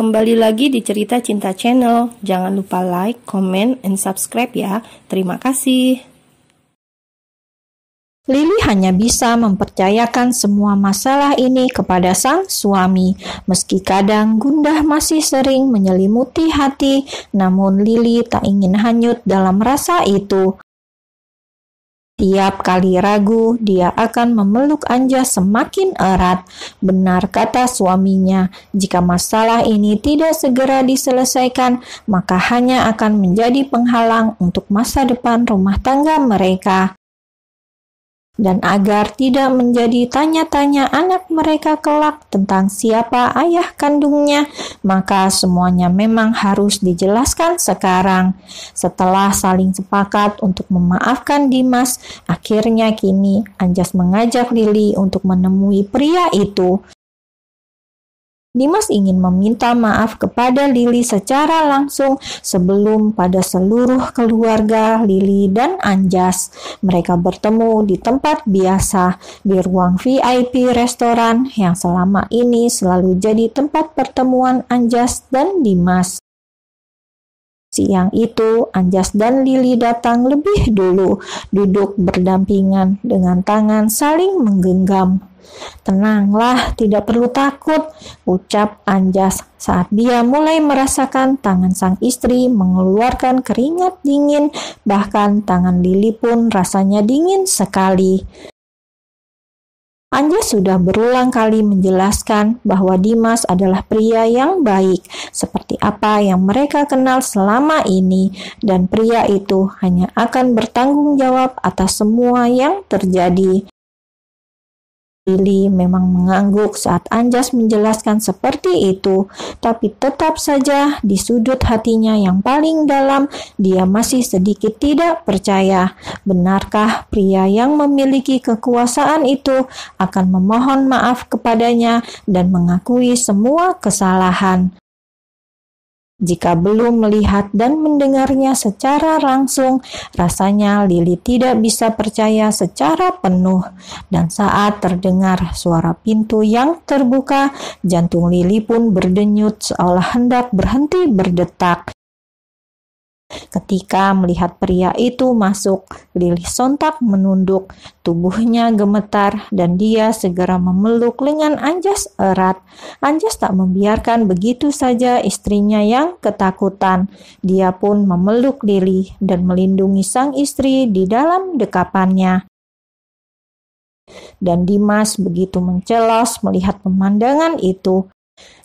Kembali lagi di Cerita Cinta Channel. Jangan lupa like, comment, and subscribe ya. Terima kasih. Lily hanya bisa mempercayakan semua masalah ini kepada sang suami. Meski kadang gundah masih sering menyelimuti hati, namun Lily tak ingin hanyut dalam rasa itu. Tiap kali ragu, dia akan memeluk Anjas semakin erat. Benar kata suaminya, jika masalah ini tidak segera diselesaikan, maka hanya akan menjadi penghalang untuk masa depan rumah tangga mereka. Dan agar tidak menjadi tanya-tanya anak mereka kelak tentang siapa ayah kandungnya, maka semuanya memang harus dijelaskan sekarang. Setelah saling sepakat untuk memaafkan Dimas, akhirnya kini Anjas mengajak Lily untuk menemui pria itu. Dimas ingin meminta maaf kepada Lily secara langsung sebelum pada seluruh keluarga Lily dan Anjas. Mereka bertemu di tempat biasa, di ruang VIP restoran yang selama ini selalu jadi tempat pertemuan Anjas dan Dimas. Siang itu, Anjas dan Lily datang lebih dulu, duduk berdampingan dengan tangan saling menggenggam. "Tenanglah, tidak perlu takut," ucap Anjas saat dia mulai merasakan tangan sang istri mengeluarkan keringat dingin, bahkan tangan Lily pun rasanya dingin sekali. Anjas sudah berulang kali menjelaskan bahwa Dimas adalah pria yang baik, seperti apa yang mereka kenal selama ini, dan pria itu hanya akan bertanggung jawab atas semua yang terjadi. Lily memang mengangguk saat Anjas menjelaskan seperti itu, tapi tetap saja di sudut hatinya yang paling dalam, dia masih sedikit tidak percaya. Benarkah pria yang memiliki kekuasaan itu akan memohon maaf kepadanya dan mengakui semua kesalahan? Jika belum melihat dan mendengarnya secara langsung, rasanya Lily tidak bisa percaya secara penuh. Dan saat terdengar suara pintu yang terbuka, jantung Lily pun berdenyut seolah hendak berhenti berdetak. Ketika melihat pria itu masuk, Lily sontak menunduk, tubuhnya gemetar dan dia segera memeluk lengan Anjas erat. Anjas tak membiarkan begitu saja istrinya yang ketakutan. Dia pun memeluk Lily dan melindungi sang istri di dalam dekapannya. Dan Dimas begitu mencelos melihat pemandangan itu.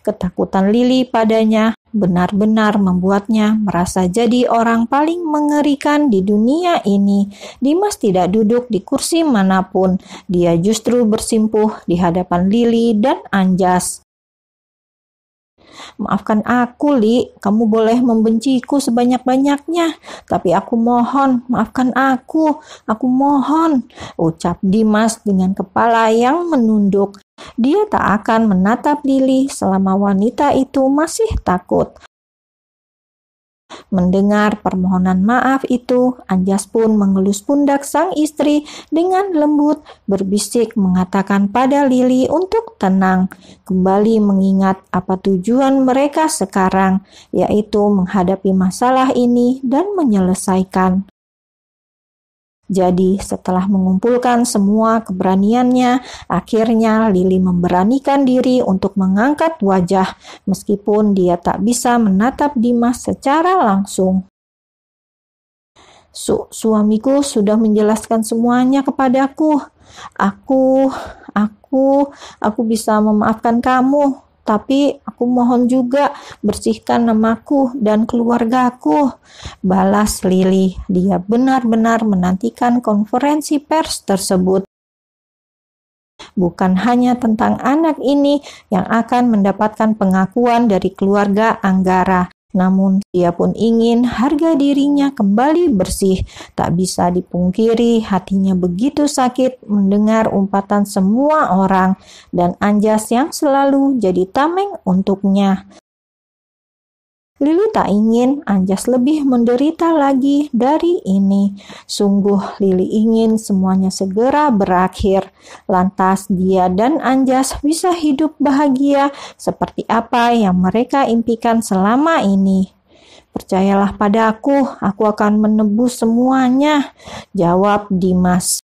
Ketakutan Lily padanya benar-benar membuatnya merasa jadi orang paling mengerikan di dunia ini. Dimas tidak duduk di kursi manapun, dia justru bersimpuh di hadapan Lily dan Anjas. "Maafkan aku, Li. Kamu boleh membenciku sebanyak-banyaknya, tapi aku mohon, maafkan aku. Aku mohon," ucap Dimas dengan kepala yang menunduk. Dia tak akan menatap Lily selama wanita itu masih takut. Mendengar permohonan maaf itu, Anjas pun mengelus pundak sang istri dengan lembut, berbisik mengatakan pada Lily untuk tenang, kembali mengingat apa tujuan mereka sekarang, yaitu menghadapi masalah ini dan menyelesaikan. Jadi setelah mengumpulkan semua keberaniannya, akhirnya Lily memberanikan diri untuk mengangkat wajah, meskipun dia tak bisa menatap Dimas secara langsung. Suamiku sudah menjelaskan semuanya kepadaku. Aku bisa memaafkan kamu. Tapi aku mohon juga bersihkan namaku dan keluargaku," balas Lily. Dia benar-benar menantikan konferensi pers tersebut. Bukan hanya tentang anak ini yang akan mendapatkan pengakuan dari keluarga Anggara, namun dia pun ingin harga dirinya kembali bersih. Tak bisa dipungkiri hatinya begitu sakit mendengar umpatan semua orang dan Anjas yang selalu jadi tameng untuknya. Lili tak ingin Anjas lebih menderita lagi dari ini. Sungguh Lili ingin semuanya segera berakhir. Lantas dia dan Anjas bisa hidup bahagia seperti apa yang mereka impikan selama ini. "Percayalah pada aku akan menebus semuanya," jawab Dimas.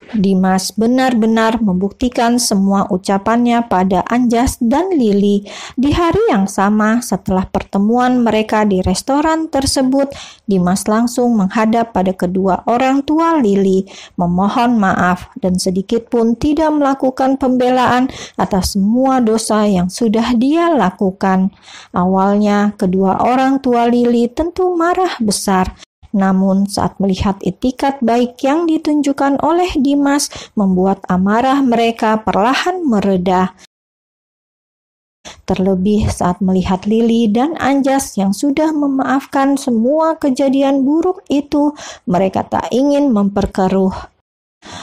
Dimas benar-benar membuktikan semua ucapannya pada Anjas dan Lili. Di hari yang sama setelah pertemuan mereka di restoran tersebut, Dimas langsung menghadap pada kedua orang tua Lili, memohon maaf dan sedikit pun tidak melakukan pembelaan atas semua dosa yang sudah dia lakukan. Awalnya kedua orang tua Lili tentu marah besar. Namun saat melihat itikat baik yang ditunjukkan oleh Dimas, membuat amarah mereka perlahan mereda. Terlebih saat melihat Lili dan Anjas yang sudah memaafkan semua kejadian buruk itu, mereka tak ingin memperkeruh.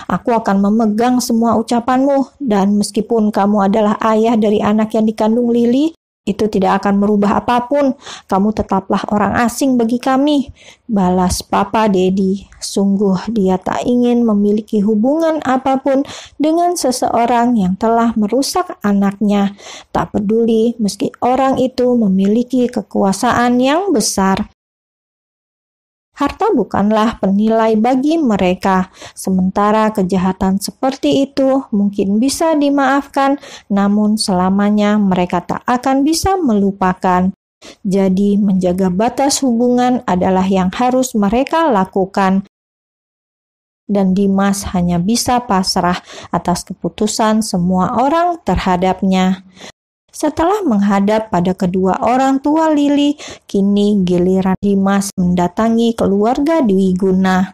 "Aku akan memegang semua ucapanmu, dan meskipun kamu adalah ayah dari anak yang dikandung Lili, itu tidak akan merubah apapun. Kamu tetaplah orang asing bagi kami," balas Papa Dedi. Sungguh dia tak ingin memiliki hubungan apapun dengan seseorang yang telah merusak anaknya. Tak peduli meski orang itu memiliki kekuasaan yang besar. Harta bukanlah penilai bagi mereka, sementara kejahatan seperti itu mungkin bisa dimaafkan, namun selamanya mereka tak akan bisa melupakan. Jadi, menjaga batas hubungan adalah yang harus mereka lakukan. Dan Dimas hanya bisa pasrah atas keputusan semua orang terhadapnya. Setelah menghadap pada kedua orang tua Lili, kini giliran Dimas mendatangi keluarga Dwi Guna.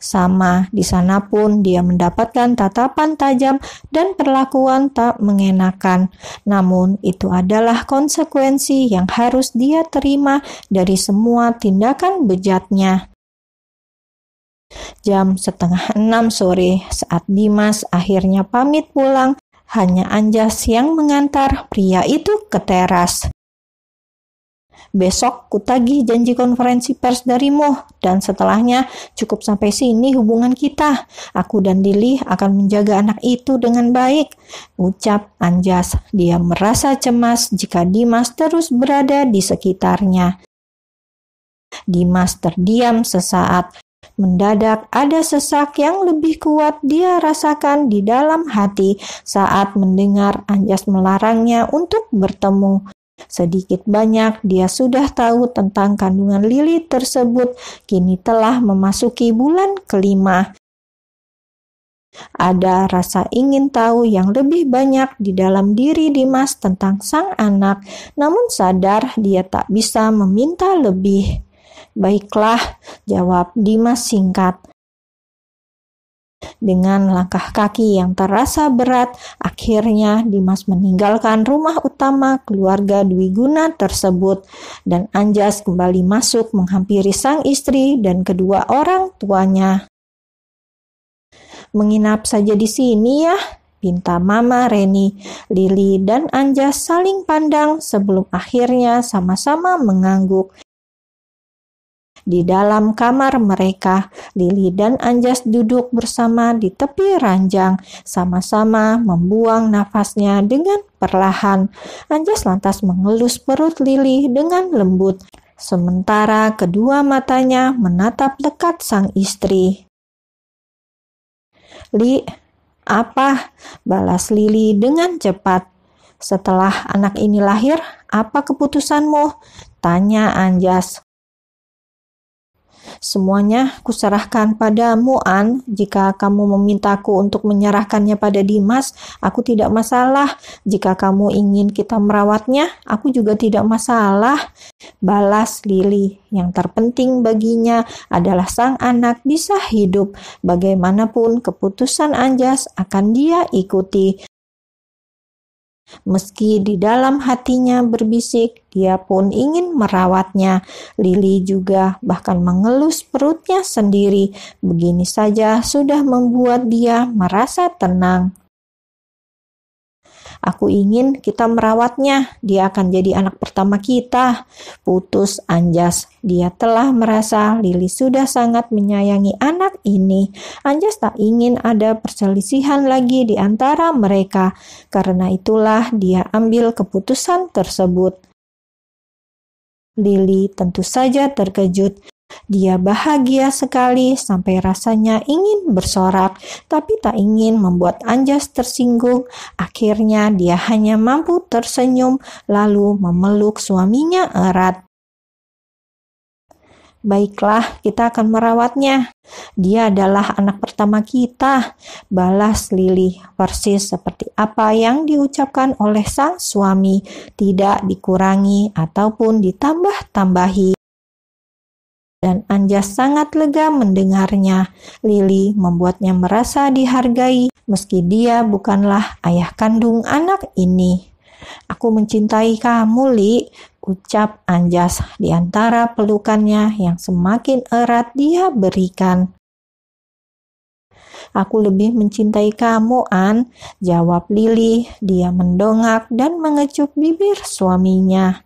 Sama, di sana pun dia mendapatkan tatapan tajam dan perlakuan tak mengenakan. Namun, itu adalah konsekuensi yang harus dia terima dari semua tindakan bejatnya. Jam 5:30 sore, saat Dimas akhirnya pamit pulang, hanya Anjas yang mengantar pria itu ke teras. "Besok kutagih janji konferensi pers darimu, dan setelahnya cukup sampai sini hubungan kita. Aku dan Lili akan menjaga anak itu dengan baik," ucap Anjas. Dia merasa cemas jika Dimas terus berada di sekitarnya. Dimas terdiam sesaat. Mendadak ada sesak yang lebih kuat dia rasakan di dalam hati saat mendengar Anjas melarangnya untuk bertemu. Sedikit banyak dia sudah tahu tentang kandungan Lili tersebut, kini telah memasuki bulan kelima. Ada rasa ingin tahu yang lebih banyak di dalam diri Dimas tentang sang anak, namun sadar dia tak bisa meminta lebih. "Baiklah," jawab Dimas singkat. Dengan langkah kaki yang terasa berat, akhirnya Dimas meninggalkan rumah utama keluarga Dwi Guna tersebut, dan Anjas kembali masuk menghampiri sang istri dan kedua orang tuanya. "Menginap saja di sini ya," pinta Mama Reni. Lili dan Anjas saling pandang sebelum akhirnya sama-sama mengangguk. Di dalam kamar mereka, Lili dan Anjas duduk bersama di tepi ranjang, sama-sama membuang nafasnya dengan perlahan. Anjas lantas mengelus perut Lili dengan lembut, sementara kedua matanya menatap lekat sang istri. "Li, apa?" balas Lili dengan cepat. "Setelah anak ini lahir, apa keputusanmu?" tanya Anjas. "Semuanya kuserahkan padamu, An. Jika kamu memintaku untuk menyerahkannya pada Dimas, aku tidak masalah. Jika kamu ingin kita merawatnya, aku juga tidak masalah," balas Lili. Yang terpenting baginya adalah sang anak bisa hidup. Bagaimanapun keputusan Anjas akan dia ikuti. Meski di dalam hatinya berbisik, dia pun ingin merawatnya. Lili juga bahkan mengelus perutnya sendiri. Begini saja sudah membuat dia merasa tenang. Aku ingin kita merawatnya. Dia akan jadi anak pertama kita. Putus Anjas. Dia telah merasa Lili sudah sangat menyayangi anak ini. Anjas tak ingin ada perselisihan lagi di antara mereka. Karena itulah dia ambil keputusan tersebut. Lili tentu saja terkejut. Dia bahagia sekali sampai rasanya ingin bersorak, tapi tak ingin membuat Anjas tersinggung. Akhirnya dia hanya mampu tersenyum lalu memeluk suaminya erat. Baiklah, kita akan merawatnya. Dia adalah anak pertama kita, balas Lili, persis seperti apa yang diucapkan oleh sang suami, tidak dikurangi ataupun ditambah-tambahi. Dan Anjas sangat lega mendengarnya. Lili membuatnya merasa dihargai meski dia bukanlah ayah kandung anak ini. Aku mencintai kamu, Li, ucap Anjas di antara pelukannya yang semakin erat dia berikan. Aku lebih mencintai kamu, An, jawab Lili. Dia mendongak dan mengecup bibir suaminya.